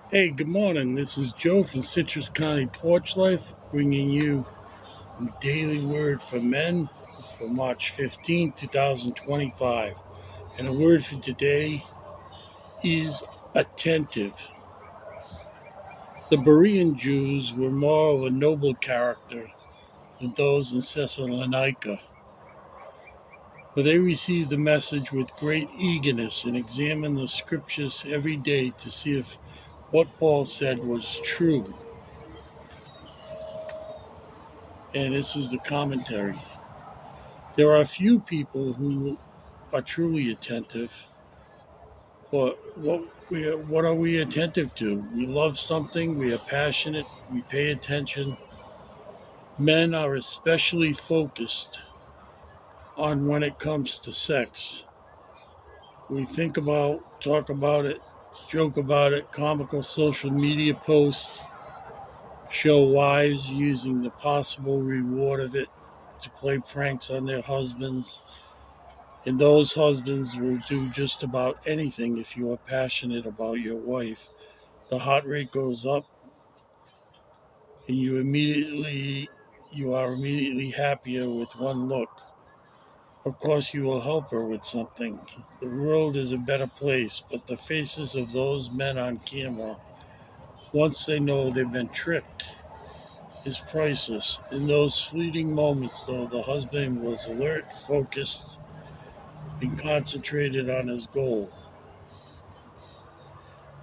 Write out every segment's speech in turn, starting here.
Hey, good morning. This is Joe from Citrus County Porch Life, bringing you the daily word for men for March 15th, 2025. And the word for today is attentive. The Berean Jews were more of a noble character than those in Thessalonica, for they received the message with great eagerness and examined the scriptures every day to see if what Paul said was true. And this is the commentary. There are few people who are truly attentive, but what are we attentive to? We love something, we are passionate, we pay attention. Men are especially focused on when it comes to sex. We think about, talk about it, joke about it, comical social media posts show wives using the possible reward of it to play pranks on their husbands. And those husbands will do just about anything if you are passionate about your wife. The heart rate goes up and you are immediately happier with one look. Of course you will help her with something. The world is a better place, but the faces of those men on camera, once they know they've been tricked, is priceless. In those fleeting moments though, the husband was alert, focused, and concentrated on his goal.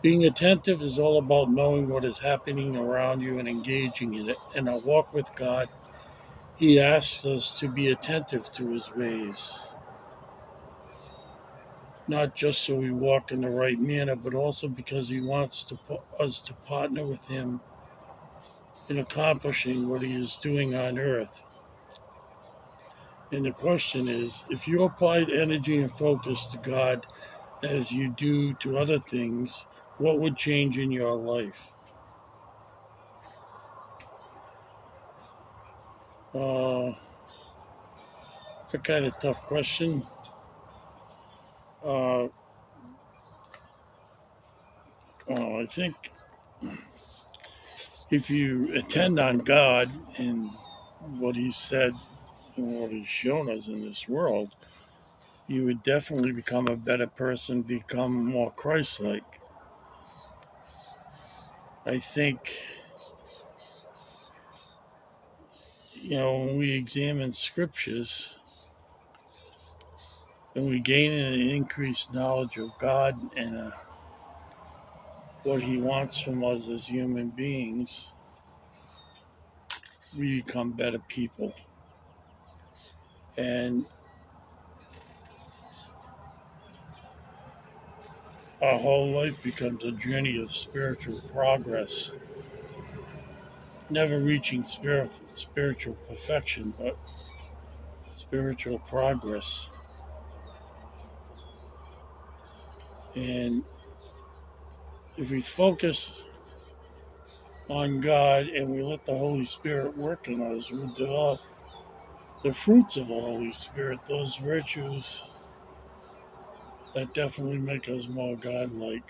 Being attentive is all about knowing what is happening around you and engaging in it. In our walk with God, He asks us to be attentive to His ways, not just so we walk in the right manner, but also because He wants us to partner with Him in accomplishing what He is doing on earth. And the question is, if you applied energy and focus to God as you do to other things, what would change in your life? Uh, a kind of tough question. Uh, I think if you attend on God and what He said and what He's shown us in this world, you would definitely become a better person, become more Christ like. I think, when we examine scriptures and we gain an increased knowledge of God and what He wants from us as human beings, we become better people. And our whole life becomes a journey of spiritual progress, never reaching spiritual perfection, but spiritual progress. And if we focus on God and we let the Holy Spirit work in us, we'll develop the fruits of the Holy Spirit, those virtues that definitely make us more godlike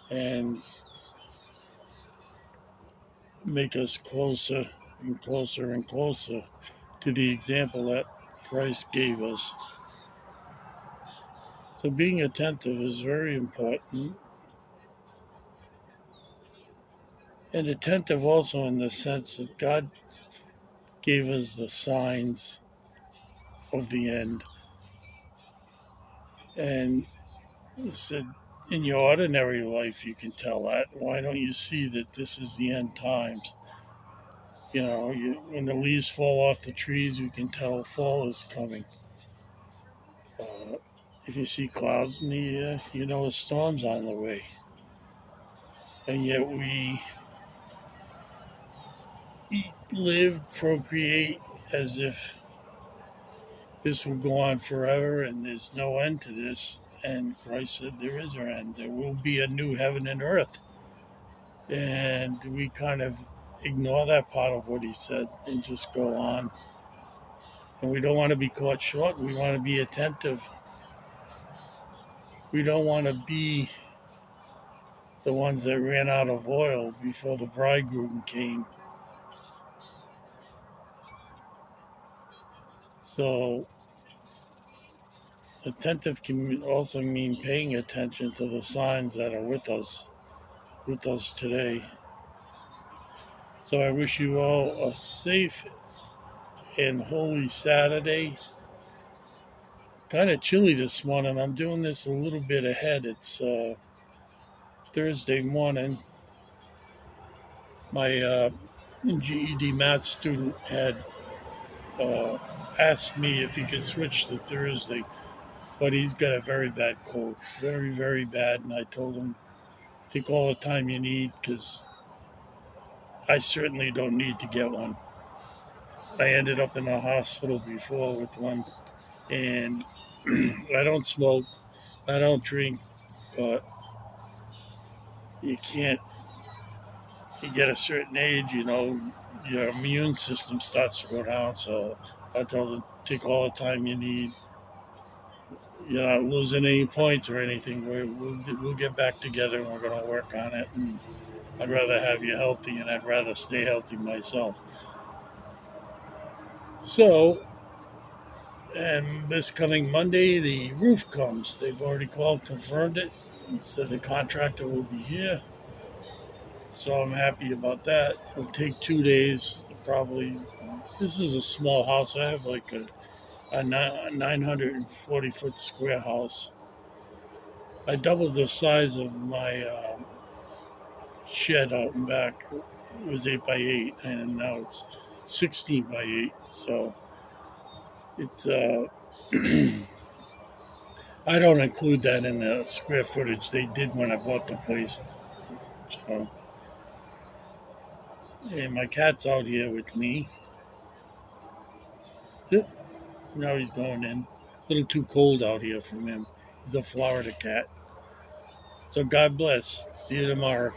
and make us closer and closer and closer to the example that Christ gave us. So being attentive is very important, and attentive also in the sense that God gave us the signs of the end. And he said, in your ordinary life, you can tell that. Why don't you see that this is the end times? When the leaves fall off the trees, you can tell fall is coming. Uh, if you see clouds in the air, you know a storm's on the way. And yet we eat, live, procreate as if this will go on forever and there's no end to this. And Christ said there is an end. There will be a new heaven and earth. And we kind of ignore that part of what He said and just go on. And we don't want to be caught short. We want to be attentive. We don't want to be the ones that ran out of oil before the bridegroom came. So attentive can also mean paying attention to the signs that are with us today. So I wish you all a safe and holy Saturday. It's kind of chilly this morning. I'm doing this a little bit ahead. It's Thursday morning. My GED math student had uh, asked me if he could switch to Thursday, but he's got a very bad cold, very, very bad. And I told him, take all the time you need because I certainly don't need to get one. I ended up in the hospital before with one, and I don't smoke, I don't drink, but you can't, you get a certain age, your immune system starts to go down. So I told them, take all the time you need. You're not losing any points or anything. We'll get back together and we're going to work on it. And I'd rather have you healthy and I'd rather stay healthy myself. So, and this coming Monday, the roof comes. They've already called, confirmed it, and said the contractor will be here. So I'm happy about that. It'll take 2 days. Probably, this is a small house. I have like a 940-foot square house. I doubled the size of my shed out and back. It was 8 by 8, and now it's 16 by 8. So it's I don't include that in the square footage they did when I bought the place. So, and my cat's out here with me. Yep. Now he's going in. A little too cold out here for him. He's a Florida cat. So God bless. See you tomorrow.